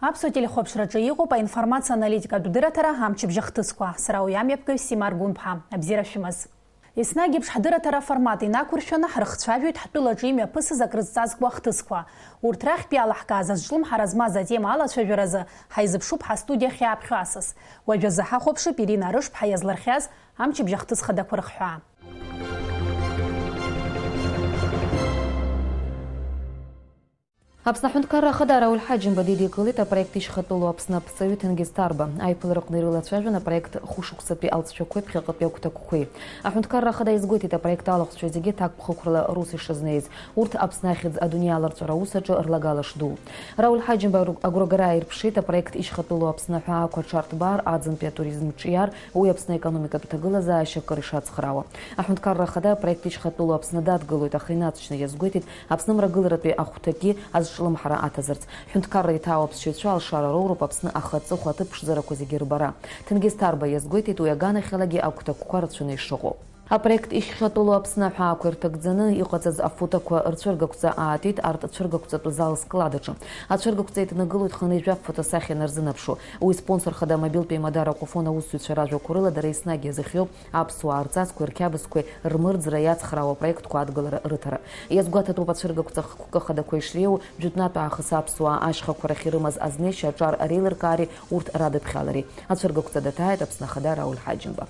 Аԥсуа телехәаԥшраҿы иҟоуп аинформациа аналитикатә дыраҭара амчыбжьа хҭысқәа. Сара уиамҩаԥгаҩ Симар Гәынԥҳа. Абзиара шәымаз. Еснагь еиԥш ҳдыраҭара аформат инақәыршәаны ҳрыхцәажәоит ҳтәылаҿы имҩаԥысыз акрызҵазкуа хҭысқәа. Урҭ рахьтәи иалаҳкааз азҿлымҳара змаз атема алацәажәаразы ҳаизыԥшуп ҳастудиахь иааԥхьо асас. Уажәы азы ҳахәаԥшып Ирина Рышԥҳа иазлырхьаз амчыбжьа хҭыс хадақәа рыхҳәаа. Аԥсны аҳәынҭқарра ахада Рауль Ҳаџьымба дидикылеит апроект ишьхатәылоу Аԥсны аԥсаҩы Ҭенгиз Тарба. Аиԥылараҟны ирылацәажәон апроект хәышықәсатәи алҵшәақәеи ԥхьаҟатәи агәҭакқәеи. Аҳәынҭқарра ахада иазгәеиҭеит апроект алахәцәа зегьы ҭакԥхықәрала рус ишазнеиз. Урҭ Аԥсны ахьӡ адунеи аларҵәара аусаҿы рлагала шду. Рауль Ҳаџьымба агәрагара аирԥшит апроект ишьхатәылоу Аԥсны аҳәаақәа аҽарҭбаар аӡынтәи атуризм ҿиар, уи Аԥсны аекономикатә ҭагылазаашьа акыр ишацхраауа. Аҳәынҭқарра ахада апроект ишьхатәылоу Аԥсны дадгылоит, аха инацәшьны иазгәеиҭеит Аԥсны мрагыларатәи ахәҭаки азҿлымҳара аҭазарц. Ҳәынҭқарра иҭаау аԥсшьаҩцәа алшара роуроуп Аԥсны ахаҵыхәа аҭыԥ ԥшӡарақәа зегьы рбара. Ҭенгиз Тарба иазгәеиҭеит уи аганахьалагьы агәҭакқәа рацәаны ишыҟоу. Апроект ишьхатәылоу Аԥсны аҳәаақәа ирҭагӡаны иҟаҵаз афотоқәа рцәыргақәҵа аатит арҭ цәыргақәҵатәы зал складаҿы. Ацәыргақәҵа иҭанагылоит хынҩажәа фотосахьа нарзынарԥшу. Уи спонсор хада мобилтә еимадарақәа фон аусзуҩцәа ражәақәа рыла дара еснагь иазыхиоуп аԥсуаа рҵасқәеи рқьабзқәеи рмырӡра иацхраау апроектқәа адгылара рыҭара. Иазгәаҭатәуп ацәыргақәҵа хкәкы хадақәа ишреиуоу џьутәнатә аахыс аԥсуаа ашьхақәа рахь ирымаз азнеишьа аҿар реилыркаареи урҭ радыԥхьалареи. Ацәыргақәҵа даҭааит Аԥсны ахада Рауль Ҳаџьымба.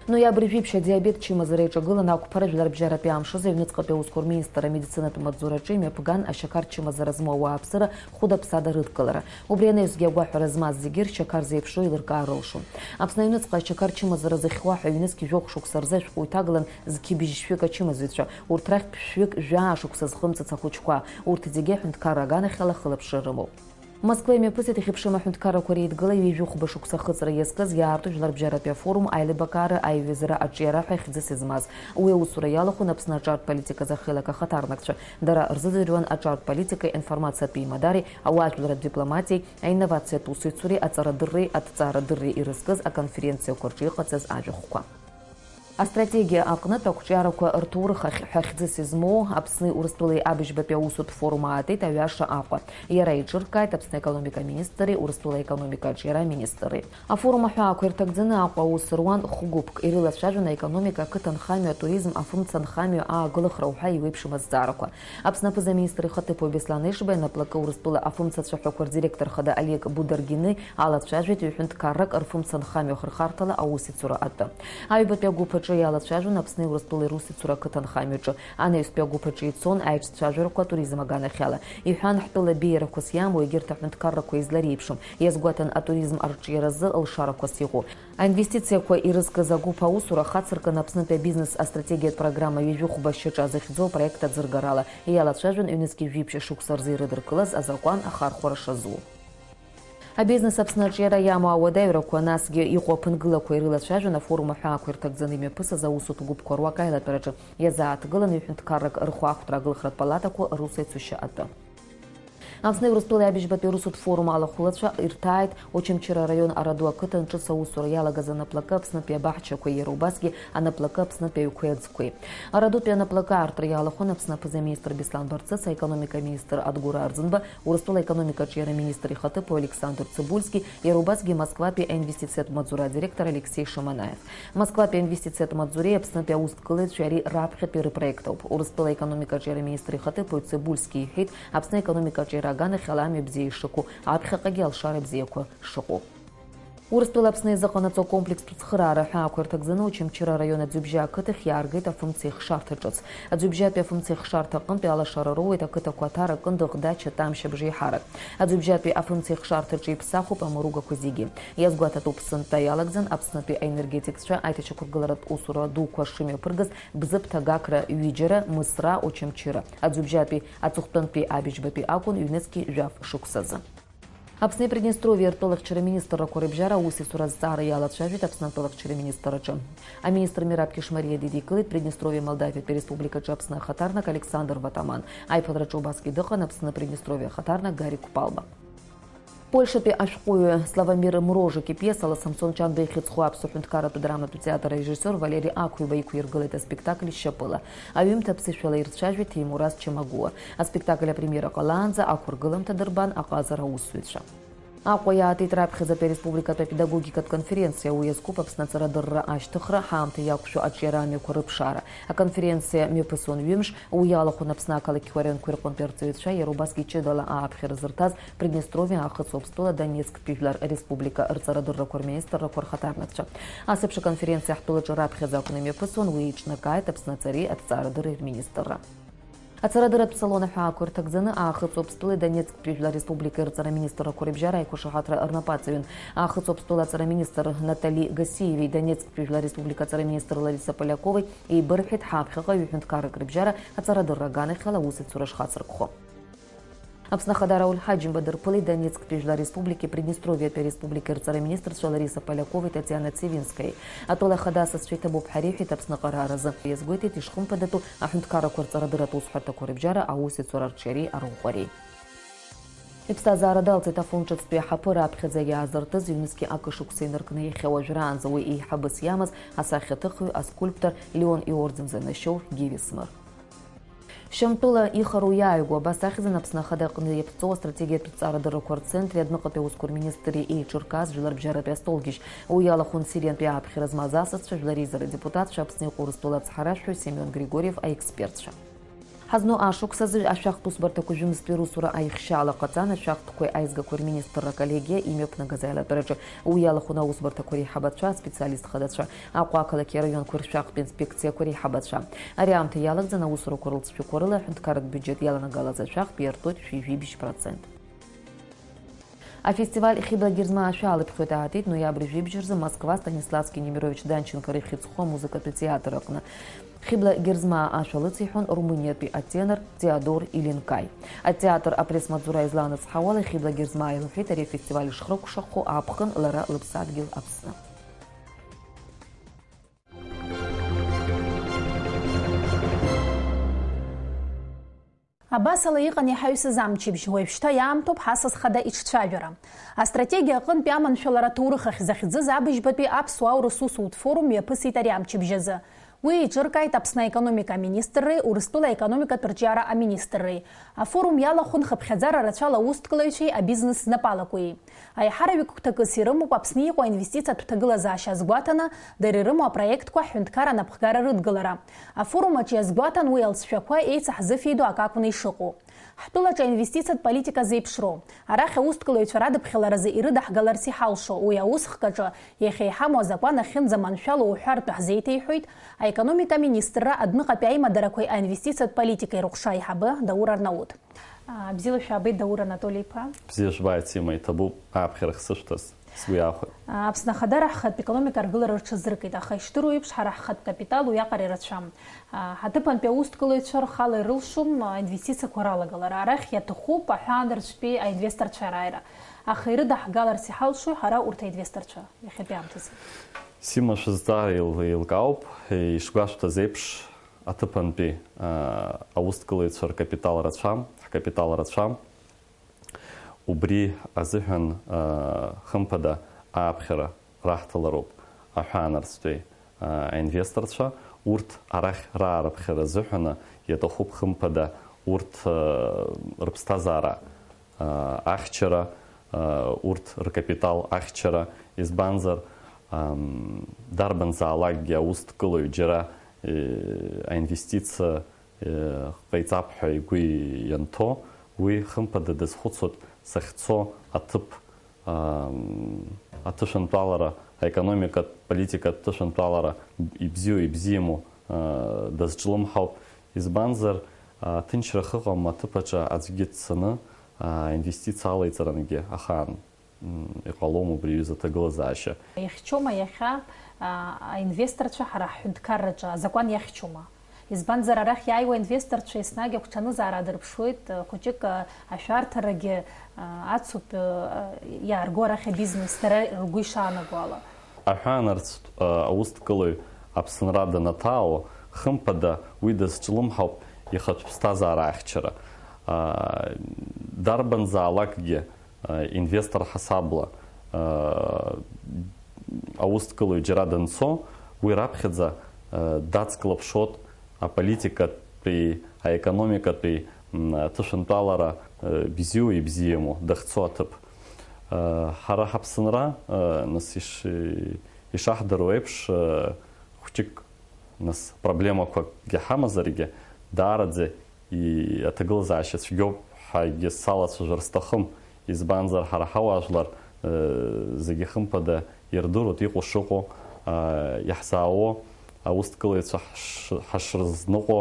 Ноиабр ижәибшьа адиабет чымазара иҿагыланы ақәԥара жәларбжьаратәи амшазы аҩныҵҟатәи аусқәа рминистр амедицинатә маҵзураҿы имҩаԥган ашьақар чымазара змоу ауааԥсыра хәыда-ԥсада рыдкылара. Убри анаҩсгьы агәаҳәара змаз зегьы ршьақар зеиԥшу еилыркаар рылшон. Аԥсны аҩныҵҟа ашьақар чымазара зыхьуа ҳәа ҩнызқь жәохә шықәса рзы ашәҟәы иҭагылан зқьыбжь-шәҩык ачымазаҩцәа. Урҭ рахьтә шәҩык жәаа шықәса зхымҵыц ахәыҷқәа. Урҭ зегьы аҳәынҭқарра аганахьала хылаԥшра рымоуп. Москва имҩаԥысит ихьыԥшым аҳәынҭқаррақәа реидгыла ҩажәихәба шықәса хыҵра иазкыз иаарту жәларбжьаратәи афорум аилибакаара аиҩызара аҿиара ҳәа хьӡыс измаз. Уи аусура иалахәын Аԥсны аҿартә политиказ ахелак ахаҭарнакцәа. Дара рзыӡырҩуан аҿартә политикеи, аинформациатә еимадареи, ауаажәларратә дипломатиеи, аинновациатә усуҩцәеи, аҵарадырреи, аҭҵаарадырреи ирызкыз аконференциақәа рҿы иҟаҵаз ажәахәқәа. Астратегия аҟнытә ақәҿиарақәа рҭоурых ҳәа хьӡыс измоу Аԥсни Урыстәылеи Абыжьбатәи аусутә форум аатит аҩаша Аҟәа. Иара иҿыркааит Аԥсны аекономика министри, Урыстәыла аекономика аҿиара министри. Афорум аҳәаақәа ирҭагӡаны Аҟәа аус руан хәгәыԥк ирылацәажәон аекономика, ақыҭанхамҩа, атуризм, афымцанхамҩа аагылахра уҳәа иеиуеиԥшым азҵаарақәа. Аԥсны аԥыза-министр ихаҭыԥуаҩ Беслан Ешба инаплакы Урыстәыла афымцацәаҳәақәа рдиректор хада Олег Бударгины алацәажәеит ҩ-ҳәынҭқаррак рфымцанхамҩа ахырхарҭала аусицура атәы. Аҩбатәи агәыԥ аҿы иалацәажәон Аԥсни Урыстәылеи русицура ақыҭанхамҩаҿы. Анаҩстәи агәыԥ аҿы ицон аиҿцәажәарақәа атуризм аганахьала. Иҳәан ҳтәыла беиарақәас иамоу егьырҭ аҳәынҭқаррақәа излареиԥшым. Иазгәаҭан атуризм арҿиаразы лшарақәас иҟоу. Аинвестициақәа ирызкыз агәыԥ аусура хацыркын Аԥснытәи абизнес астратегиатә программа ҩажәихәба шьаҿа захьӡу апроект аӡыргарала. Иалацәажәон ҩнызқь ижәибжьа шықәса рзы ирыдыркылаз азакәан ахархәара шазу. Абизнес Аԥсны аҿиара иамоу ауадаҩрақәа, насгьы иҟоу аԥынгылақәа ирылацәажәон афорум аҳәаақәа ирҭагӡаны имҩаԥысыз аусутә гәыԥқәа руак аилатәараҿы. Иазааҭгылан ҩ-ҳәынҭқаррак рхәаахәҭра агылхратә палатақәа русеицәашьа атәы. Аԥсни Урыстәылеи Абыжьбатәи русутә форум алахәылацәа ирҭааит Очамчыра араион Араду ақыҭан ҿыц аусура иалагаз анаплакы Аԥснытәи абаҳчақәеи, иара убасгьы анаплакы Аԥснытәи аҩқәеи аӡқәеи. Арадутәи анаплакы аартра иалахәын Аԥсны аԥыза-министр Беслан Барцыц, аекономика министр Адгәыр Арӡынба, Урыстәыла аекономика аҿиара министр ихаҭыԥуаҩ Александр Цыбульски, иара убасгьы Москватәи аинвестициатә маҵзура адиректор Алексей Шаманаев. Москватәи аинвестициатә маҵзуреи Аԥснытәи аусҭкылаҩцәеи ари раԥхьатәи рыпроект ауп. Урыстәыла аекономика аҿиара министр ихаҭыԥуаҩ Цыбульски иҳәеит Аԥсны аекономика аҿиара аганахьала амҩа бзиа ишыҟоу, аԥхьаҟагьы алшара бзиақәа шыҟоу. Урыстәыла Аԥсны изыҟанаҵо акомплексҭә цхыраара аҳәаақәа ирҭагӡаны Очамчыра араион аӡҩыбжьа ақыҭахь иааргеит афымцеихшарҭа ҿыц. Аӡҩыбжьатәи афымцеихшарҭа аҟынтәи алашара роуеит ақыҭақәа аҭара Кындыӷ, Дача, Тамшьа бжеиҳарак. Аӡҩыбжьатәи афымцеихшарҭаҿы иԥсахуп аморугақәа зегьы. Иазгәаҭатәуп сынтәа иалагӡан Аԥснытәи аенергетикцәа аиҭачақәыргыларатә усура дуқәа шымҩаԥыргаз Бзыԥҭа-Гақра ҩыџьара, Мысра, Очамчыра. Аӡҩыбжьатәи аҵыхәтәантәи Абыжьбатәи акәын ҩнызқь жәаф шықәсазы. Аԥсни Приднестровиа ртәылахьчара министррақәа рыбжьара аусицура азҵаара иалацәажәеит Аԥсны атәылахьчара министр аҿы. Аминистр Мираб Кишмариа дидикылеит Приднестровиа Молдавиатәи республикаҿы Аԥсны ахаҭарнак Александр Ватаман. Аиԥылараҿы убасгьы дыҟан Аԥсны Приднестровиа ахаҭарнак Гарик Кәпалба. Польшатәи ашәҟәыҩҩы Славомир Мрожик ипиесала Самсон Чанба ихьыӡхуа аԥсуа ҳәынҭқарратә драматә театр арежиссер Валери Ақәиба иқәиргылеит аспектакль шьапыла. Аҩымҭа ԥсышәала ирцәажәеит Ҭемураз Чамагуа. Аспектакль апремиера ҟалаанӡа ақәыргыламҭа дырбан аҟазара аусзуҩцәа. Аҟәа иаатит республикатә педагогикатә конференциа уиазкуп Аԥсны аҵарадырра ашьҭыхра ҳаамҭа иақәшәо аҿиара амҩақәа рыԥшаара. Аконференциа мҩаԥысуан ҩымш, уи иалахәын Аԥсны ақалақьқәа районқәа рҟынтәи арҵаҩцәа, иара убасгьы ҷыдала ааԥхьара зырҭаз Приднестровиа, Ахыҵ-Аԥстәыла, Донецктәи Жәлар Республика рҵарадыррақәа рминистррақәа рхаҭарнакцәа. Асеиԥш аконференциа ҳтәылаҿы раԥхьаӡа акәны имҩаԥысуан, уи иҿнакааит Аԥсны аҵареи аҭҵаарадырреи рминистрра. Аҵарадырратә салон аҳәаақәа рҭагӡаны Ахыҵ-Аԥстәылеи Донецктәи Жәлар Республикеи рҵараминистррақәа рыбжьара аиқәыршаҳаҭра рнапаҵаҩын. Ахыҵ-Аԥстәыла аҵараминистр Натали Гасиевеи Донецктәи Жәлар Республика аҵараминистр Лариса Поляковеи еибырҳәеит ҳаԥхьаҟа ҩ-ҳәынҭқаррак рыбжьара аҵарадырра аганахьала аусуцәа шхацыркәхо. Аԥсны Ахадара Ульҳаџьым Бадырԥыли Донецктәи Жәлар Республики Приднестровиатәи Республикеи рҵараминистрцәа Лариса Поляковеи Татиана Цивинскаи. Атәыла ахада асасцәа иҭабуп ҳәа иреиҳәеит Аԥсны ҟарааразы. Иазгәеиҭеит ишхымԥадатәу аҳәынҭқаррақәа рҵарадырратә усҳәарҭақәа рыбжьара аусуцәа рарҿиареи арӷәӷәареи. Иԥсҭазаара далҵит афонд ҿыцтәи аҳаԥы раԥхьаӡа иаазыртыз ҩнызқьи акышықәса инаркны иахьа уажәраанӡа уи еиҳабыс иамаз асахьаҭыхҩы аскульптор Леон иорденӡа инашьоу Гиви Смыр. Шьамтәыла ихару иааигәо абас ахьӡын Аԥсны Ахада аҟны иаԥҵоу астратегиатә ҭҵаарадыррақәа рцентри адныҟатәи аусқәа рминистри еиҿыркааз Жәларбжьаратәи астолгьежь. Уи иалахәын Сириантәи ааԥхьара змаз асасцәа, Жәлареизара депутатцәа, Аԥсны иҟоу Урыстәыла ацҳаражәҳәаҩ Семион Григорьев аекспертцәа. Ҳазну ашықәсазы ашәахтә усбарҭақәа жәымзтәи русура аихшьаала ҟаҵан ашәахтәқәеи аизгақәеи рминистрра коллегиа имҩаԥнагаз аилатәараҿы. Уи иалахәын аусбарҭақәа реиҳабацәа, аспециалист хадацәа, Аҟәа ақалақьи араионқәа ршәахтәтә инспекциақәа реиҳабацәа. Ари аамҭа иалагӡан аусурақәа рылҵшәақәа рыла аҳәынҭқарратә бюджет иаланагалаз ашәахтә иартоит 7%. Афестиваль Хибла Герзма ашәалыԥхьоит аатит ноиабр жәибжь рзы Москва Станиславски Немирович Данченко рихьыӡхәа амузыкатәи театр аҟны. Хибла Герзма ашәа лыҵиҳәон Румыниатәи атенор Теодор Илинкаи. Атеатр апресс-маҵзура излаанацҳауала Хибла Герзма илҳәеит ари афестиваль ишхрықәшахо аԥхын лара лыԥсадгьыл Аԥсны. Абасала иҟан иҳаҩсыз амчыбжь, уажәшьҭа иаамҭоуп ҳасас хада иҿцәажәара. Астратегиа аҟынтәи аманшәалара аҭоурых ахь захьӡыз абыжьбатәи Аԥсуаа Урысусутә форум мҩаԥысит ари амчыбжь азы. Уи иҿыркааит Аԥсны аекономика аминистрреи, Урыстәыла аекономикатә рҿиара аминистрреи. Афорум иалахәын хыԥхьаӡара рацәала аусҭкалаҩцәеи абизнес знапалакуеи. Аиҳараҩык гәҭакыс ирымоуп Аԥсны иҟоу аинвестициатә ҭагылазаашьа азгәаҭаны, дара ирымоу апроектқәа ҳәынҭқар анапхгара рыдгылара. Афорумаҿ иазгәаҭан уи алҵшәақәа еицаҳзыфеидо ак акәны ишыҟоу. Ҳтәылаҿы аинвестициатә политика зеиԥшроу. Арахь аусҭкалаҩцәа радыԥхьаларазы ирыдаҳгаларц иҳалшо, уи аусхкаҿы иахьа иҳамоу азакәан ахьынӡаманшәало уҳәартә ҳзеиҭеиҳәоит аекономика министрра адныҟатәи аимадарақәеи аинвестициатә политикеи рыҟәша аиҳабы Даур Арнаут. Бзиала шәаабеит, Даур Анатолий-иԥа. Бзиа шәбааит, Сима, иҭабуп ааԥхьарах сышәҭаз. Аԥсны Ахадара ҳхатә економика аргылара рҽазыркит, аха ишдыру еиԥш ҳара ҳхатә капитал уиаҟара ирацәам. Ҳаҭыԥантәи аусҭкалаҩцәа рхала ирылшом аинвестициақәа ралагалара. Арахь иаҭахуп аҳәаанырцәтәи аинвесторцәа рааира. Аха ирыдаҳгаларц иҳалшои ҳара урҭ аинвесторцәа иахьатәи аамҭазы. Сима, шәызҵаара еилкаауп. Ишгәашәҭаз еиԥш аҭыԥантәи аусҭкалаҩцәа ркапитал рацәам, ҳкапитал рацәам. Убри азыҳәан хымԥада ааԥхьара раҳҭалароуп аҳәаанырцәтәи аинвесторцәа. Урҭ арахь раарыԥхьара азыҳәаны иаҭахуп хымԥада урҭ рыԥсҭазаара ахьчара, урҭ ркапитал ахьчара, избанзар дарбанзаалакгьы аусҭкылаҩ џьара аинвестициа ҟаиҵап ҳәа игәы ианҭо, уи хымԥада дазхәыцуеит захьцо аҭыԥ аҭышәынтәалара, аекономикатә политикатә ҭышәынтәалара ибзиоу дазҿлымҳауп. Избанзар ҭынчра хыҟам аҭыԥаҿы аӡәгьы дцаны аинвестициа алаиҵарангьы ахаан иҟалом убри аҩыза аҭагылазаашьа. Иахьчома иахьа аинвесторцәа ҳара ҳҳәынҭқарраҿы азакәан иахьчома? Избанзар арахь иааиуа аинвесторцәа еснагь агәҽанызаара дырԥшуеит, хәыҷык ашәарҭарагьы ацуп иаарго арахь абизнес дара ргәы ишаанаго ала. Аҳәаанырцәтә аусҭкылаҩ Аԥсынра данаҭаауа, хымԥада уи дазҿлымҳауп ихатә ԥсҭазаара ахьчара. Дарбанзаалакгьы инвестор ҳасабла аусҭкылаҩ џьара данцо, уи раԥхьаӡа дацклаԥшот аполитикатәи, аекономикатәи ҭышәынтәалара бзиоу ибзиаму дахьцо аҭыԥ. ҳара ҳаԥсынра нас ишаҳдыру еиԥш хәҷык нас проблемақәакгьы ҳамазаргьы даараӡа аҭагылазаашьа цәгьоуп ҳәагьы салацәажәар сҭахым, избанзар ҳара ҳауаажәлар зегьы хымԥада ирдыруеит иҟоу шыҟоу, иаҳзаауо аусҭкылаҩцәа ҳашрызныҟәо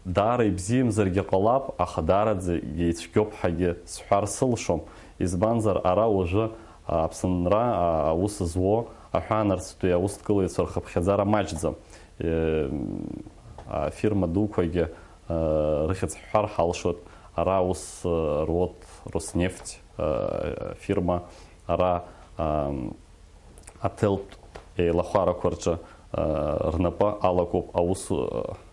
даара ибзиамзаргьы ҟалап, аха даараӡа ицәгьоуп ҳәагьы сҳәар сылшом. Избанзар ара уажәы Аԥсынра аус зуо аҳәаанарцәтәи аусҭкылаҩцәа рхыԥхьаӡара маҷӡам. Афирма дуқәагьы рыхьӡ ҳҳәар ҳалшоит. Ара аус руот Роснефть фирма, ара ателтә еилахәарақәа рҿы рнапы алакуп аус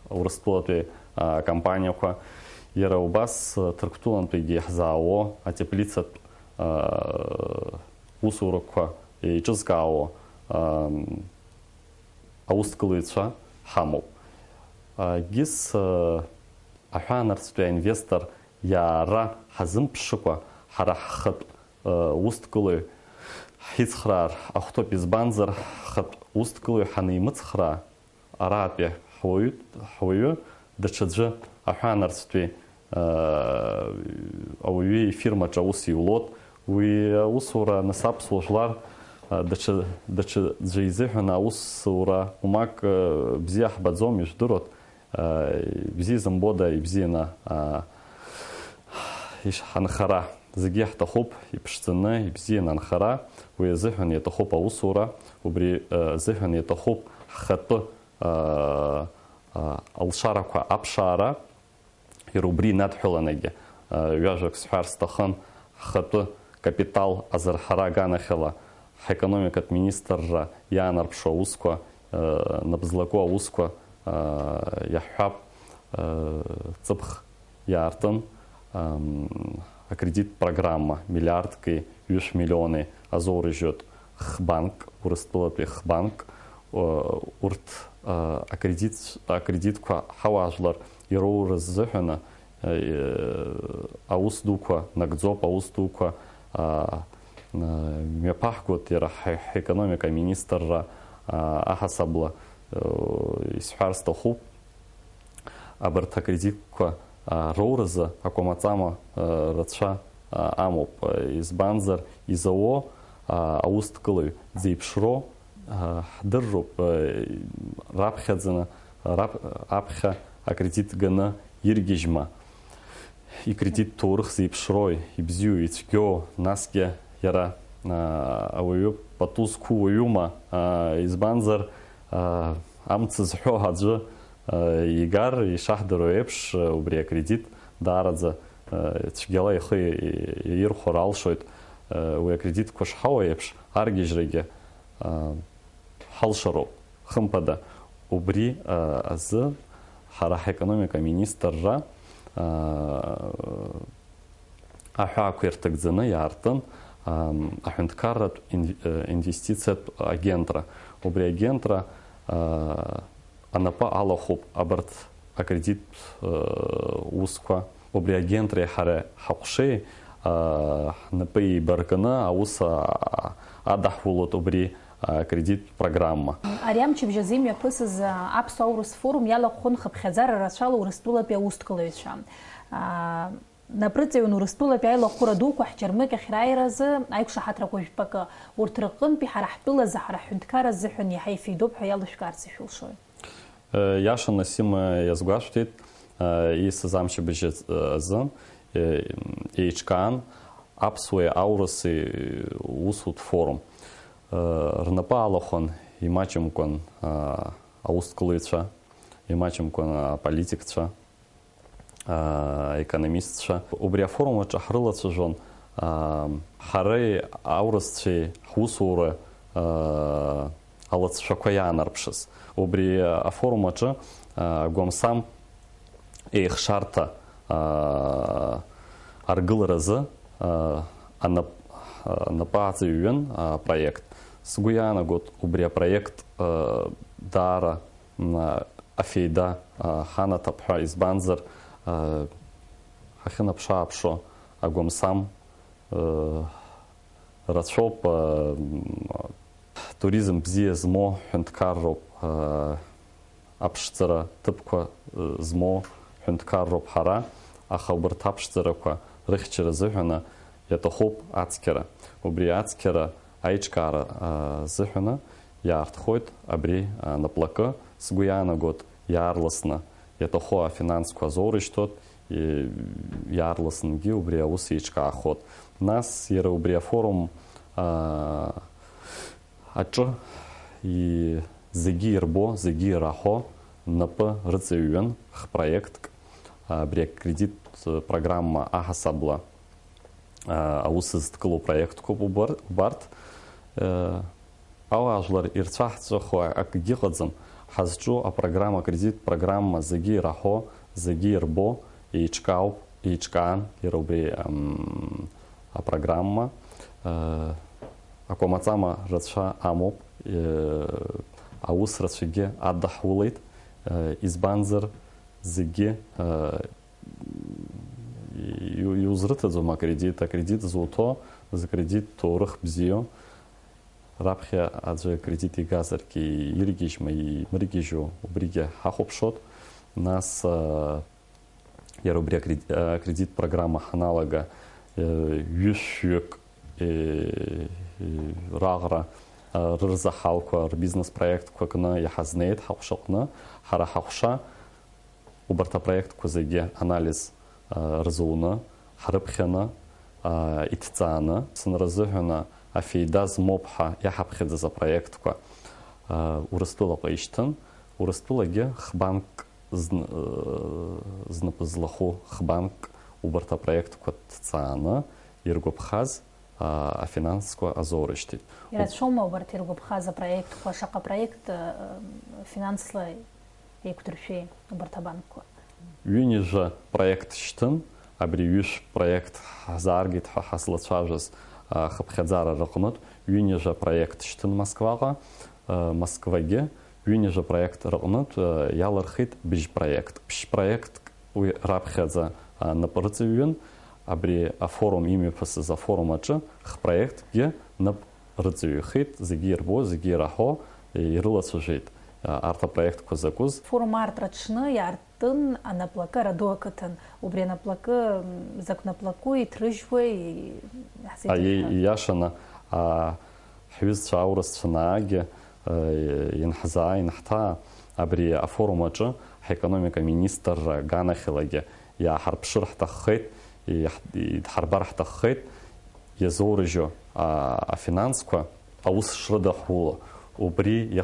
Урыстәылатәи акомпаниақәа. Иара убас Ҭырқәтәылантәигьы иаҳзаауо атеплицатә усурақәа еиҿызкаауа аусҭкылаҩцәа ҳамоуп. Гьыс аҳәаанарцәтәи аинвестор иаара ҳазымԥшыкәа ҳара ҳхатә усҭкылаҩ ҳицхраар ахәҭоуп, избанзар ҳхатә усҭкылаҩ ҳанимыцхраа араатәи ҳуаҩы даҽаӡәы аҳәаанарцәтәи ауаҩы ифирмаҿ аус иулот, уи аусура нас аԥсуа жәлар даҽаӡәы изыҳәан аусура умак бзиа ҳбаӡом, ижәдыруеит, бзиа зымбода ибзианы анхара. Зегьы ҳҭахуп иԥшӡаны ибзианы анхара, уи азыҳәан иаҭахуп аусура, убри азыҳәан иаҭахуп ҳхатәы алшарақәа аԥшаара. Иара убри инадҳәаланагьы ҩажәак сҳәар сҭахын, ҳхатәы капитал азырҳара аганахьала ҳекономикатә министрра иаанарԥшо аусқәа, набзлаку аусқәа иаҳҳәап, ҵыԥх иаартын акредит программа миллиардки 100 миллиони азоурыжьот хбанк, Урыстәылатәи хбанк, урҭ акредиткәа ҳауаажәлар ироура рзыҳәаны аус дуқәа нагӡоуп, аус дуқәа мҩаԥаҳгоит иара ҳекономика министрра аҳасабла. Исҳәар сҭахуп, абарҭ акредиткәа роуразы акәамаҵама рацәа амоуп. Избанзар изауо аусҭкылаҩ дзеиԥшроу ҳдырроуп, раԥхьаӡаны аԥхьа акредит ганы иргьежьма, икредит ҭоурых зеиԥшроу, ибзиоу, ицәгьоу, насгьы иара ауаҩы пату зқәу уаҩума, избанзар амца зҳәо аӡәы игар ишаҳдыру еиԥш, убри акредит даараӡа цәгьала ихы иаирхәар алшоит. Уи акредитқәа шҳауа еиԥш аргьежьрагьы ҳалшароуп хымԥада. Убри азы ҳара ҳекономика министрра аҳәаақәа ирҭагӡаны иаартын аҳәынҭқарратә инвестициатә агентра. Убри агентра анапы алахуп абарҭ акредит усқәа. Убри агентра ҳара ҳаҟәшеи ҳнапы еибаркны аус адаҳҳәалоит убри акредит программа. Ари амчыбжь азы имҩаԥысыз аԥсуа аурыс форум иалахәын хыԥхьаӡара рацәала Урыстәылатәи аусҭкылаҩцәа. Напрыҵаҩын Урыстәылатәи аилахәыра дуқәа ҳџьармыкьахь рааиразы аиқәшаҳаҭрақәа жәпакы, урҭ рҟынтәи ҳара ҳтәылазы, ҳара ҳҳәынҭқар азыҳәан иаҳа ифеидоуп ҳәа иалышәкаарц ишәылшоит. Иашаны Сима иазгәашәҭеит, иисыз амчыбжь азы еиҿкаан аԥсуеи аурыси усутә форум. Рнапы алахәын имаҷымкәан аусҭкылаҩцәа, имаҷымкәан аполитикцәа, аекономистцәа. Убри афорум аҿы ҳрылацәажәон ҳареи аурысцәеи ҳусура алыҵшәақәа иаанарԥшыз. Убри афорум аҿы агәамсам еихшарҭа аргыларазы анапы аҵаҩҩын апроект. Сгәы иаанагоит убри апроект даара афеида ҳанаҭап ҳәа, избанзар ҳахьынаԥшааԥшо агәамсам рацәоуп туризм бзиа змоу ҳәынҭқарроуп, аԥшӡара ҭыԥқәа змоу ҳәынҭқарроуп ҳара, аха убарҭ аԥшӡарақәа рыхьчара азыҳәаны иаҭахуп ацқьара. Убри ацқьара аиҿкаара азыҳәаны иаартхоит абри наплакы. Сгәы иаанагоит иаарласны иаҭаху афинансқәа азоурышьҭуеит, иаарласнгьы убри аус еиҿкаахоит. Нас иара убри афорум аҿы зегьы ирбо, зегьы ираҳо напы рыҵаҩҩын хпроектк, абри акредит программа аҳасабла аус зҭгылоу проектқәоуп убарҭ. Ауаажәлар ирцәаҳҵәахо акгьы ыҟаӡам. Ҳазҿу апрограмма, акредит программа зегьы ираҳо, зегьы ирбо, еиҿкаан иара убри апрограмма. Акәамаҵама рацәа амоуп, аус рацәагьы адаҳулеит, избанзар зегьы иузрыҭаӡом акредит. Акредит зуҭо закредит ҭоурых бзиоу. Раԥхьа аӡәы акредит игазаргьы иргьежьма, имыргьежьо убригьы ҳахәаԥшот. Нас иара убри акредит программа ҳаналага ҩышәҩык раӷра рырзаҳалқәа, рбизнес проектқәа кны иҳазнеит ҳаҟәшаҟны. Ҳара ҳаҟәша убарҭ апроектқәа зегьы анализ рзуны, ҳрыԥхьаны, иҭҵааны, сынразыҳәаны афеида змоуп ҳа иаҳаԥхьаӡаз апроектқәа Урыстәылаҟа ишьҭын. Урыстәылагьы хбанк знапы злаху хбанк убарҭ апроектқәа ҭҵааны иргәаԥхаз афинансқәа азоурышьҭит. Ирацәоума убарҭ иргәаԥхаз апроектқәа, шаҟа проект финансла еиқәдыршәеи убарҭ абанкқәа? Ҩынҩажәа проект шьҭын, абри ҩышә проект ҳзааргеит ҳәа ҳазлацәажәаз хыԥхьаӡара рыҟнытә, ҩынҩажәа проект шьҭын Москваҟа. Москвагьы ҩынҩажәа проект рыҟнытә иалырхит быжь проект. Ԥшь проект уи раԥхьаӡа напы рыҵаҩҩын, абри афорум имҩаԥысыз афорум аҿы хпроектгьы нап рыҵаҩхеит, зегьы ирбо, зегьы ираҳо, ирылацәажәеит арҭ апроектқәа закәыз. Форум артра аҽны иаартын анаплакы Раду ақыҭан. Убри анаплакы закә наплаку иҭрыжьуеи? Ииашаны ҳҩызцәа аурысцәа наагьы инҳзаа, инҳҭаа абри афорум аҿы ҳекономика министр ганахьалагьы иааҳарԥшыр ҳҭаххеит, идҳарбар ҳҭаххеит иазоурыжьо афинансқәа аус шрыдаҳуло. Убри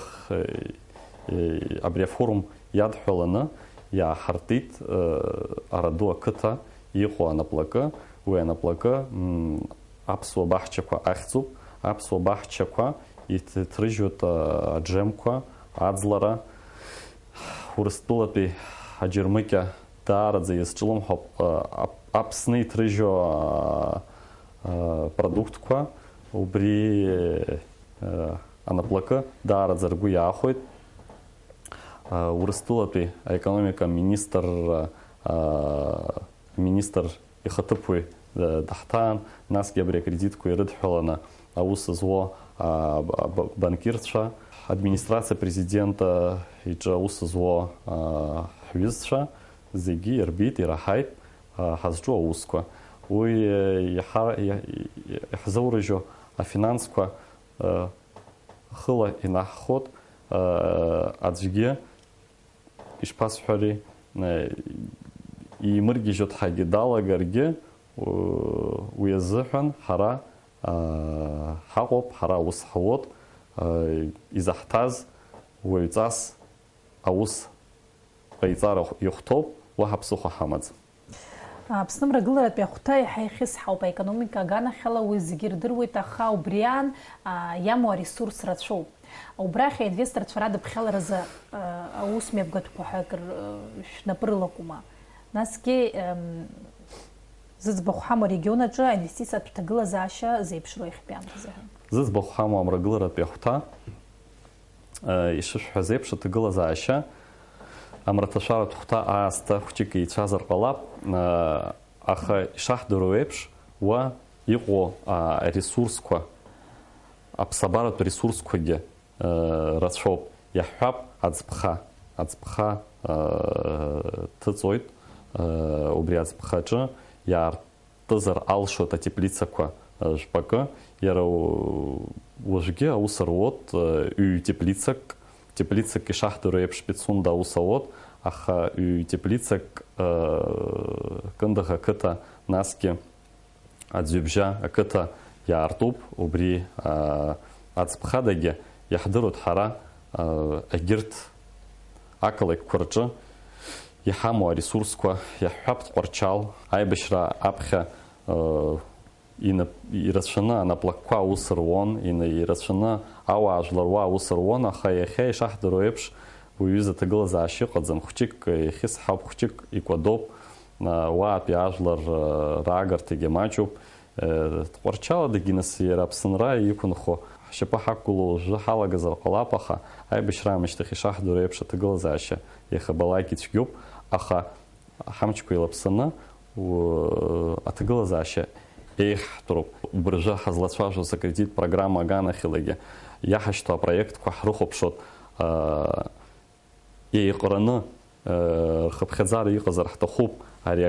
абри афорум иадҳәаланы иааҳартит Араду ақыҭа иҟоу анаплакы. Уи анаплакы аԥсуа баҳчақәа ахьӡуп. Аԥсуа баҳчақәа иҭрыжьуеит аџемқәа, аӡлара. Урыстәылатәи аџьырмыкьа даараӡа иазҿлымҳауп Аԥсны иҭрыжьу продуктқәа. Убри анаплакы даараӡа ргәы иаахәеит. Урыстәылатәи аекономика министр ихаҭыԥуаҩ даҳҭаан, насгьы абри акредитқәа ирыдҳәаланы аус зуо банкирцәа, администрациа президента иҿы аус зуо ҳҩызцәа зегьы ирбит, ираҳаит ҳазҿу аусқәа. Уи иҳзоурыжьо афинансқәа хыла инаҳхот, аӡәгьы ишԥасҳәари, имыргьежьот ҳәагьы далагаргьы уи азыҳәан ҳара ҳаҟоуп, ҳара аус ҳауот, изаҳҭаз уаҩҵас аус ҟаиҵара ихәҭоуп, уаҳа ԥсыхәа ҳамаӡам. Аԥсны мрагыларатәи ахәҭа иаҳа ихьысҳауп аекономика аганахьала, уи зегьы ирдыруеит, аха убриан иамоу аресурс рацәоуп. Убрахь аинвесторцәа радыԥхьаларазы аус мҩаԥгатәқәа ҳәа акыр шәнапы рылакәума? Насгьы зыӡбахә ҳамоу арегион аҿы аинвестициатә ҭагылазаашьа зеиԥшроу ихтәиамҭа азыҳәан. Зыӡбахә ҳамоу амрагыларатәи ахәҭа ишышәҳәаз еиԥш аҭагылазаашьа амраҭашәаратә хәҭа аасҭа хәҷык еицәазар ҟалап, аха ишаҳдыру еиԥш уа иҟоу аресурсқәа, аԥсабаратә ресурсқәагьы рацәоуп. Иаҳҳәап, аӡԥха ҭыҵуеит, убри аӡԥхаҿы иаартызар алшоит атеплицақәа жәпакы, иара уажәгьы аус руот теплицак ишаҳдыру еиԥш Пицунда аус ауот, аха теплицак Кындыӷ ақыҭа, насгьы аӡҩыбжьа ақыҭа иаартуп, убри аӡԥхадагьы иаҳдыруеит ҳара егьырҭ ақалақьқәа рҿы иҳамоу аресурсқәа, иаҳҳәап Тҟәарчал, аибашьра аԥхьа ирацәаны анаплакқәа аус руон, ирацәаны ауаажәлар уа аус руон, аха иахьа ишаҳдыру еиԥш уаҩыза ҭагылазаашьа иҟаӡам. Хәҷык ихьысҳауп, хәҷык икәадоуп, уаатәи ажәлар раагарҭагьы маҷуп. Тҟәарчаладагьы нас иара Аԥсынра иқәынхо ҳшьапы ҳақәгыло уажәы ҳалагазар ҟалап, аха аибашьра аамышьҭахь ишаҳдыру еиԥш аҭагылазаашьа иахабалак ицәгьоуп, аха ҳамчқәа еилаԥсаны аҭагылазаашьа еиҳҭәроуп. Убыржәы ҳазлацәажәоз акредит программа аганахьалагьы иаҳашьҭоу апроектқәа ҳрыхәаԥшот еиҟраны рхыԥхьаӡара иҟазар ҳҭахуп. Ари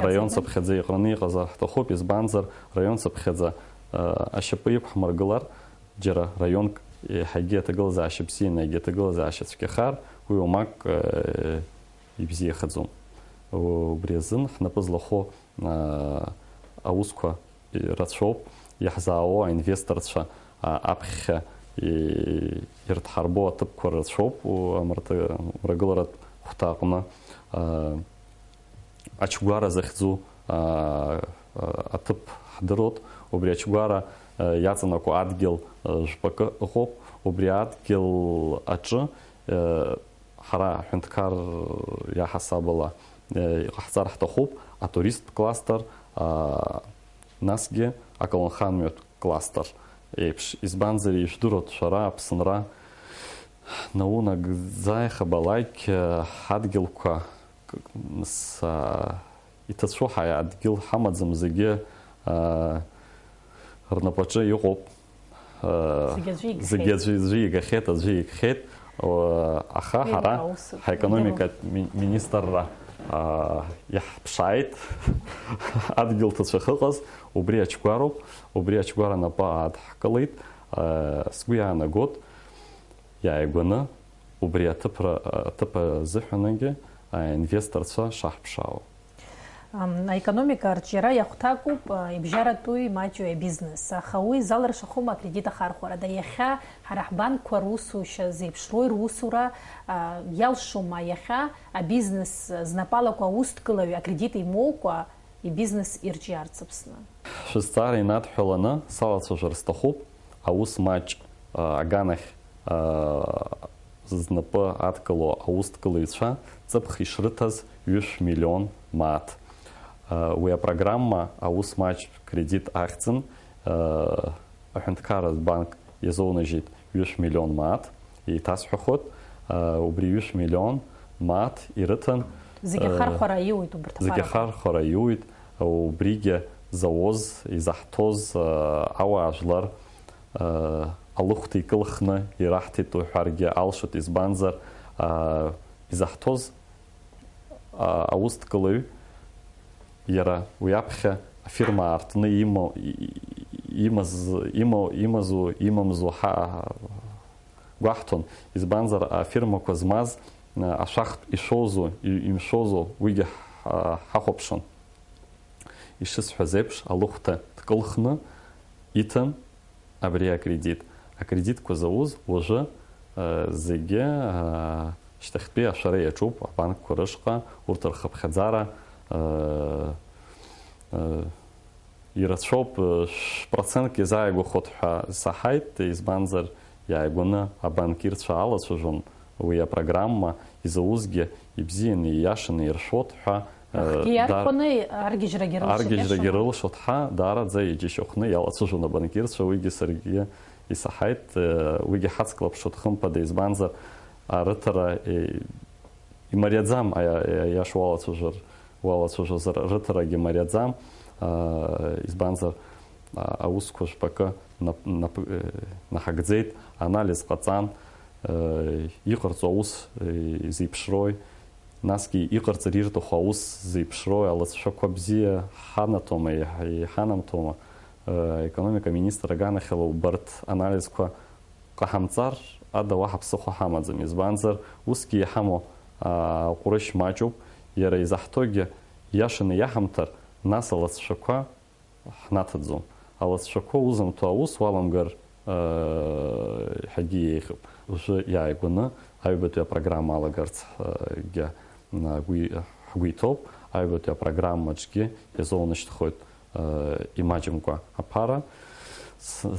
раион цыԥхьаӡа иҟраны иҟазар ҳҭахуп, избанзар раион цыԥхьаӡа ашьапы иқәҳмыргылар, џьара раионк еиҳагьы аҭагылазаашьа бзианы, егьи аҭагылазаашьа цәгьахар, уи уамак ибзиахаӡом. Убри азын ҳнапы злахо аусқәа рацәоуп, иаҳзаауа аинвесторцәа аԥхьа ирҭҳарбо аҭыԥқәа рацәоуп амрагыларатә хәҭа аҟны. Ачгәара захьӡу аҭыԥ ҳдыруеит, убри ачгәара иаҵанакуа адгьыл жәпакы ыҟоуп, убри адгьыл аҿы ҳара ҳҳәынҭқар иаҳасабала иҟаҳҵар ҳҭахуп атурист кластер, насгьы аколнхамҩатә кластер еиԥш. Избанзар ижәдыруеит шәара Аԥсынра наунагӡа иахабалак ҳадгьылқәа иҭацәу адгьыл ҳамаӡам, зегьы рнапаҿы иҟоуп, зегьы аӡәы игахьеит, аӡәы игхьеит, аха ҳара ҳаекономикатә министрра иаҳԥшааит адгьыл ҭацәах ыҟаз, убри ачгәароуп, убри ачгәара напы аадҳкылеит. Сгәы иаанагот иааигәаны убри аҭыԥ азыҳәангьы аинвесторцәа шаҳԥшаауа. Аекономика арҿиара иахәҭакуп ибжьаратәи маҷҩи абизнес, аха уи заларшахом акредит ахархәарада. Иахьа ҳара ҳбанкқәа русушьа зеиԥшроу русура иалшома иахьа абизнес знапалақәа аусҭгылаҩ акредит имоукәа ибизнес ирҿиарц Аԥсны? Шәызҵаара инадҳәаланы салацәажәар сҭахуп аус маҷ аганахь знапы адкыло аусҭгылаҩцәа ҵыԥх ишрыҭаз 1 миллион мааҭ. Уи апрограмма аус маҷ кредит ахьӡын, аҳәынҭқарратә банк иазоунажьит 1 миллион мааҭ, еиҭасҳәахот, убри 1 миллион мааҭ ирыҭан. Зегьы ахархәара иуит убарҭ аԥарақәа. Зегьы ахархәара иуит, убригьы зауз, изаҳҭоз ауаажәлар алыхәҭа икылхны ираҳҭеит уҳәаргьы алшоит, избанзар изаҳҭоз аусҭгылаҩ иара уи аԥхьа афирма аартны имамзу гәаҳҭон, избанзар афирмақәа змаз ашахтә ишоузу имшозу уигьы ҳахәаԥшын. Ишысҳәаз еиԥш алыхәҭа дкылхны иҭан абри акредит. Акредитқәа зауз уажәы зегьы шьҭахьтәи ашәара иаҿуп абанкқәа рышҟа, урҭ рхыԥхьаӡара ирацәоуп, процентк иазааигәахот ҳәа саҳаит, избанзар иааигәаны абанкирцәа алацәажәон уи апрограмма изаузгьы ибзианы ииашаны иршәот ҳәа аргьежьрагьы рылшот ҳәа даараӡа иџьашьахәны иалацәажәон абанкирцәа, уигьы саргьы исаҳаит, уигьы ҳацклаԥшот хымԥада, избанзар арыҭара имариаӡам, аиаша уалацәажәозар рыҭарагьы мариаӡам, избанзар аусқәа жәпакы наҳагӡеит, анализ ҟаҵан, иҟарҵо аус зеиԥшрои, насгьы иҟарҵар ирҭаху аус зеиԥшрои, алыҵшәақәа бзиа ҳанаҭома, иҳанамҭома, аекономика министр аганахьала убарҭ анализқәа ҟаҳамҵар ада уаҳа ԥсыхәа ҳамаӡам, избанзар усгьы иҳамоу аҟәрышь маҷуп, иара изаҳҭогьы иашаны иаҳамҭар, нас алыҵшәақәа ҳнаҭаӡом. Алыҵшәақәа узымҭо аус уаламгар ҳәагьы еиӷьуп. Ужәы иааигәаны аҩбатәи апрограмма алагарцгьы ҳгәы иҭоуп, аҩбатәи апрограммаҿгьы иазоунашьҭхоит имаҷымкәа аԥара.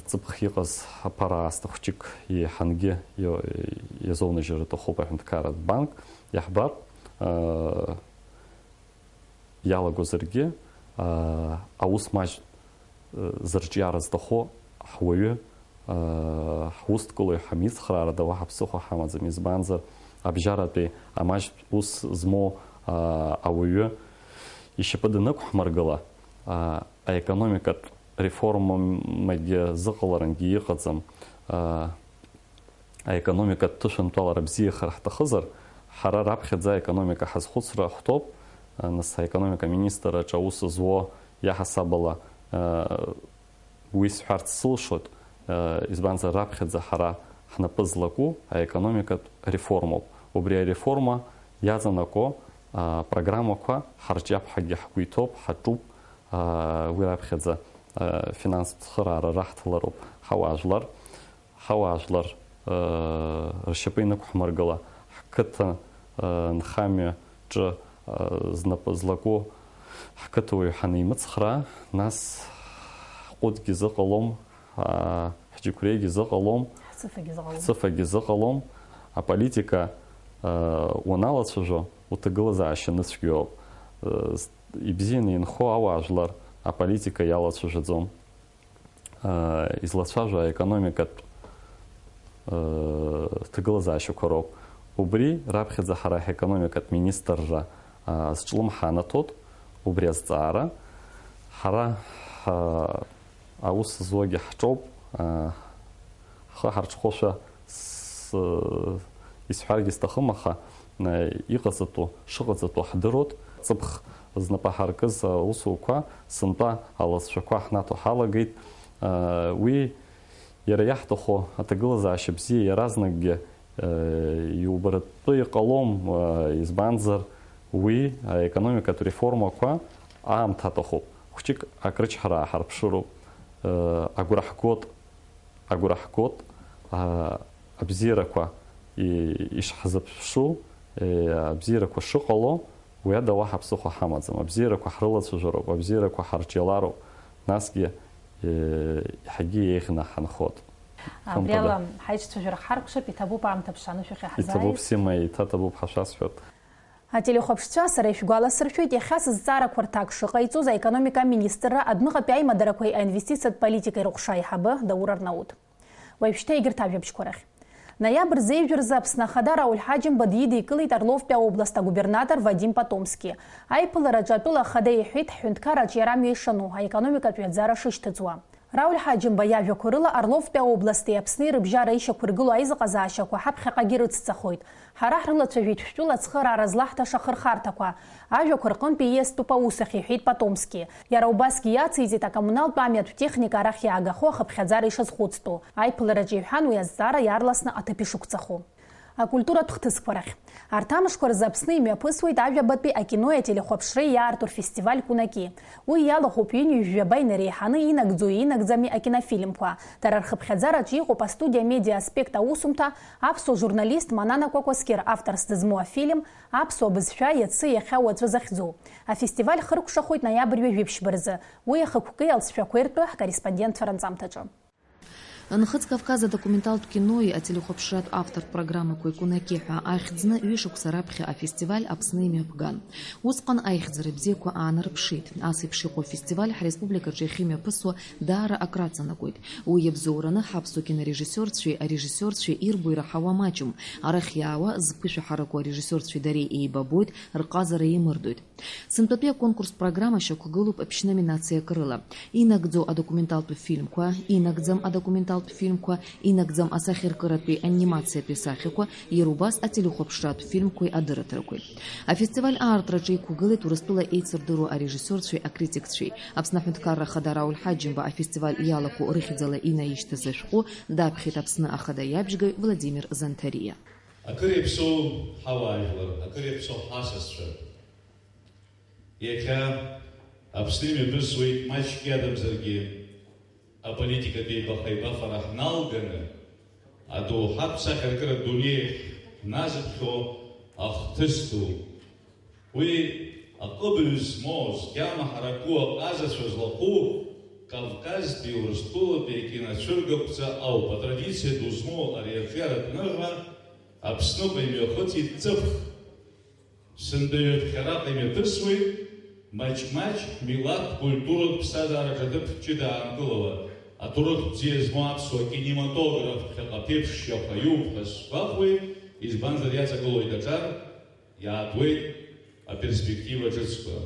Ҵыԥх иҟаз аԥара аасҭа хәҷык иҳангьы иазоунажьыр рҭахуп аҳәынҭқарратә банк. Иаҳбап, иалагозаргьы аус маҷ зырҿиара зҭаху ҳуаҩы ҳусҭкылои ҳамицхраарада уаҳа ԥсыхәа ҳамаӡам, избанзар абжьаратәи амаҷ ус змоу ауаҩы ишьапы данықәҳмыргыла, аекономикатә реформагьы зыҟаларангьы иҟаӡам, аекономикатә ҭышәынтәалара бзиахар ҳҭахызар, ҳара раԥхьаӡа аекономика ҳазхәыцра ҳҭоуп, нас аекономика министраҿ аус зуо иаҳасабала уи сҳәарц сылшоит, избанзар раԥхьаӡа ҳара ҳнапы злаку аекономикатә реформоуп. Убри ареформа иаҵанако программақәа ҳарҿиаԥҳагьы ҳгәы иҭоуп, ҳаҿуп, уи раԥхьаӡа финанстә цхыраара раҳҭалароуп ҳауаажәлар ршьапы инықәҳмыргыла, ҳқыҭа нхамҩаҿы знапы злаку ҳқыҭауаҩ ҳанимыцхраа, нас ҳҟәыдгьы зыҟалом, ҳџьықәреигьы зыҟалом, ҳцыфагьы зыҟалом. Аполитика уаналацәажәо уҭагылазаашьа ныцәгьоуп. Ибзианы инхо ауаажәлар аполитика иалацәажәаӡом. Излацәажәо аекономикатә ҭагылазаашьақәа роуп. Убри раԥхьаӡа ҳара ҳекономикатә министрра зҿлымҳанаҭоит, убри азҵаара. Ҳара аус зуагьы ҳҿоуп, ҳхы ҳарҽхәошәа исҳәаргьы сҭахым, аха иҟаҵатәу шыҟаҵатәу ҳдыруеит. Ҵыԥх знапы ҳаркыз аусуқәа сынтәа алыҵшәақәа ҳнаҭо ҳалагеит. Уи иара иаҳҭаху аҭагылазаашьа бзиа иаразнакгьы иубаратәы иҟалом, избанзар уи аекономикатә реформақәа аамҭа аҭахуп. Хәҷык акрычҳараа ҳарԥшыроуп, агәра ҳгоит абзиарақәа ишҳзыԥшу, абзиарақәа шыҟало, уи ада уаҳа ԥсыхәа ҳамаӡам. Абзиарақәа ҳрылацәажәароуп, абзиарақәа ҳарҿиалароуп, насгьы иаҳагьы еиӷьны ҳанхоит. Абри ала ҳаицәцәажәара ҳаркәшап, иҭабуп аамҭа ԥшанышәахьа ҳазааит. Иҭабуп Сима, иҭаҭабуп ҳашәасҳәап. Ателехәаԥшцәа, сара ишәгәаласыршәоит, иахьа сызҵаарақәа рҭак шыҟаиҵоз аекономика министрра адәныҟатәи аимадарақәеи аинвестициатә политикеи рыҟәша аиҳабы Даур Арнаут. Уажәшьҭа егьырҭ ажәабжьқәа рахь. Ноиабр зеижәразы Аԥсны ахада Рауль Ҳаџьымба дидикылеит Орловтәи аобласт агубернатор Вадим Потомски. Аиԥылараҿы атәыла ахада иҳәеит ҳҳәынҭқарраҿ иара амҩа ишану, аекономикатә ҩаӡара шышьҭыҵуа. Рауль Ҳаџьымба иажәақәа рыла Орловтәи аобласти Аԥсни рыбжьара ишьақәыргыло аизыҟазаашьақәа ҳаԥхьаҟагьы рыцҵахоит. Ҳара ҳрылацәажәеит шәтәыла ацхыраара злаҳҭаша ахырхарҭақәа. Ажәақәа рҟынтәи ииастәуп аусахь, иҳәеит Потомски. Иара убасгьы иациҵеит акоммуналтә амҩатә техника арахь иаагахо ахыԥхьаӡара ишазхәыцтәу. Аиԥылараҿы иҳәан уи азҵаара иаарласны аҭыԥ ишықәҵахо. Акультуратә хҭысқәа рахь. Арҭ амшқәа рзы Аԥсны имҩаԥысуеит ажәабатәи акинои ателехәаԥшреи иаарту рфестиваль Кунаки. Уи иалахәуп ҩынҩажә жәаба инареиҳаны инагӡои инагӡами акинофильмқәа. Дара рхыԥхьаӡараҿы иҟоуп астудиа медиа аспект аусумҭа, аԥсуа журналист Манана Кәакәасқьыр авторс дызмоу афильм, аԥсуа бызшәа иацы иахьа уаҵәы захьӡу. Афестиваль хыркәшахоит ноиабр ҩажәеиԥшьба рзы. Уи ахықәкы алҵшәақәа иртәы ҳкорреспондентцәа ранҵамҭаҿы. Нхыц Кавказа документалтә кинои ателехәаԥшратә автортә программақәа икәынаки ҳәа ахьӡны ҩышықәса раԥхьа афестиваль Аԥсны имҩаԥган. Усҟан аихьӡара бзиақәа аанарԥшит. Ас еиԥш иҟоу афестиваль ҳреспубликаҿы иахьымҩаԥысуа даара акраҵанакуеит. Уи иабзоураны ҳаԥсуа кинорежиссиорцәеи арежиссиорцәеи ирбо ираҳауа маҷым. Арахь иаауа зԥышәаҳарақәоу арежиссиорцәеи дареи еибабоит, рҟазара еимырдоит. Сынтәатәи аконкурстә программа шьақәгылоуп аԥшьны номинациак рыла. Инагӡоу адокументалтә фильмқәа, инагӡам адокументалтә фильмқәа, инагӡам асахьаркыратәи анимациатәи сахьақәа, иара убас ателехәаԥшратә фильмқәеи адырраҭарақәеи. Афестиваль аартраҿы иқәгылеит Урыстәыла еицырдыруа арежиссиорцәеи акритикцәеи. Аԥсны Аҳәынҭқарра Ахада Рауль Ҳаџьымба афестиваль иалахәу рыхьӡала инаишьҭыз ашәҟәы даԥхьеит Аԥсны Ахада иабжьгаҩ Владимир Занҭариа. Акыр иаԥсоу ҳауаажәлар, акыр иаԥсоу ҳасасцәа. Иахьа Аԥсны имҩаԥысуеит маҷк иадамзаргьы аполитикатә еибаха-еибафара ҳналганы адоуҳатә сахьаркыратә дунеи ҳназыԥхьо ахҭыс ду. Уи аҟыбаҩ змоу, згьама ҳараку аҟазацәа злаҟәу Кавказтәи Урыстәылатәи акиноцәыргақәҵа ауп. Атрадициа ду змоу ари афератә ныҳәа Аԥсныҟа имҩахыҵит ҵыԥх. Сынтәаҩаԥхьараҟа имҩаԥысуеит маҷ-маҷ милаҭтә культуратә ԥсҭазаараҿы аҭыԥ ҷыда аанкылауа. Аҭоурых бзиа змоу аԥсуа кинематограф ԥхьаҟа ԥеиԥшшьақәа иоуп ҳәа сгәахәуеит, избанзар иаҵагылоит аҿар, иаатуеит аперспектива ҿыцқәа.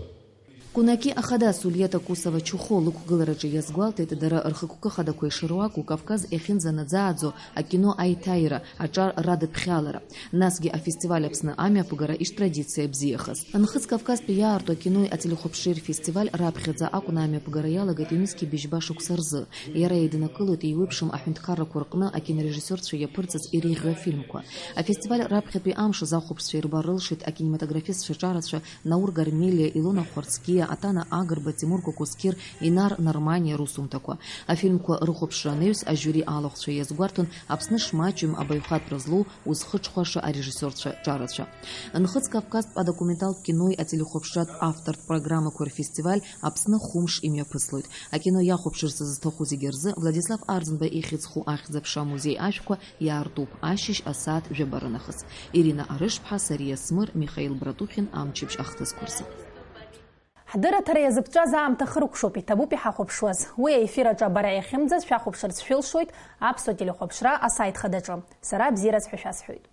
Кәынаки Ахада Сулиета Кусова Чухо лықәгылараҿы иазгәалҭеит дара рхықәкы хадақәа ишыруаку Кавказ иахьынӡанаӡааӡо акино аиҭааира, аҿар радыԥхьалара. Насгьы афестиваль Аԥсны амҩаԥгара иштрадициа бзиахаз. Нхыҵ Кавказтәи иаарту акинои ателехәаԥшреи рфестиваль раԥхьаӡа акәны амҩаԥгара иалагеит ҩнызқьи быжьба шықәса рзы. Иара еиднакылоит еиуеиԥшым аҳәынҭқаррақәа рҟны акинорежиссиорцәа иаԥырҵаз иреиӷьу афильмқәа. Афестиваль раԥхьатәи амшаз ахәаԥшцәа ирба рылшеит акинематографистцәа ҿарацәа Наур Гармелиа, Илона Хәарцкиа, Атана Агрба, Тимур Кокускир, Инар Нармания русумҭақәа. Афильмқәа рыхәаԥшра анаҩс ажьюри алахәцәа иазгәарҭон Аԥсны шмаҷым абаҩхатәра злоу узхыҽхәаша арежиссиорцәа ҿарацәа. Нхыҵ Кавказтә адокументалтә кинои ателехәаԥшратә автортә программақәа рфестиваль Аԥсны хәымш имҩаԥыслоит. Акино иахәаԥшырц зызҭаху зегьы рзы Владислав Арӡынба ихьыӡху ахьӡ-аԥша музеи ашәқәа иаартуп ашьыжь асааҭ жәабаранахыс. Ирина Арышԥҳа, Сариа Смыр, Михаил Братухин, амчыбжь ахҭысқәа рзы. Ҳдырраҭара иазыԥҵәаз аамҭа хыркәшоуп, иҭабуп иҳахәаԥшуаз. Уи аефираҿы бара иахьымӡаз шәахәаԥшырц шәылшоит аԥсуа телехәаԥшра асайт хадаҿы. Сара бзиараз ҳәа шәасҳәоит.